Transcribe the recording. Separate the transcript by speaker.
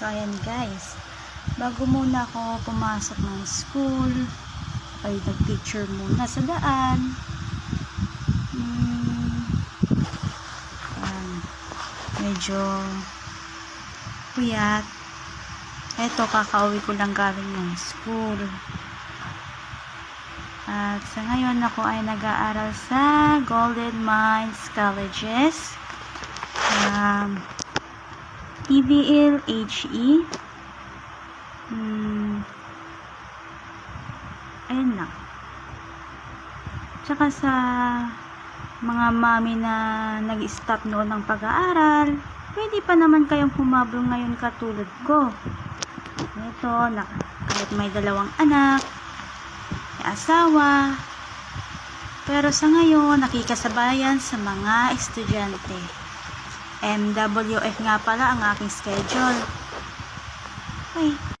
Speaker 1: So, ayan guys. Bago muna ako pumasok ng school, ay nag-picture muna sa daan. Ayan. Medyo puyat. Eto, kakauwi ko lang galing ng school. At sa ngayon ako ay nag-aaral sa Golden Mines Colleges. TVL HE. Ayun lang. Tsaka sa mga mami na nag-stop noon ng pag-aaral, pwede pa naman kayong humabol ngayon katulad ko. Ito, kahit may 2 anak, may asawa, pero sa ngayon, nakikasabayan sa mga estudyante. MWF nga pala ang aking schedule. Okay.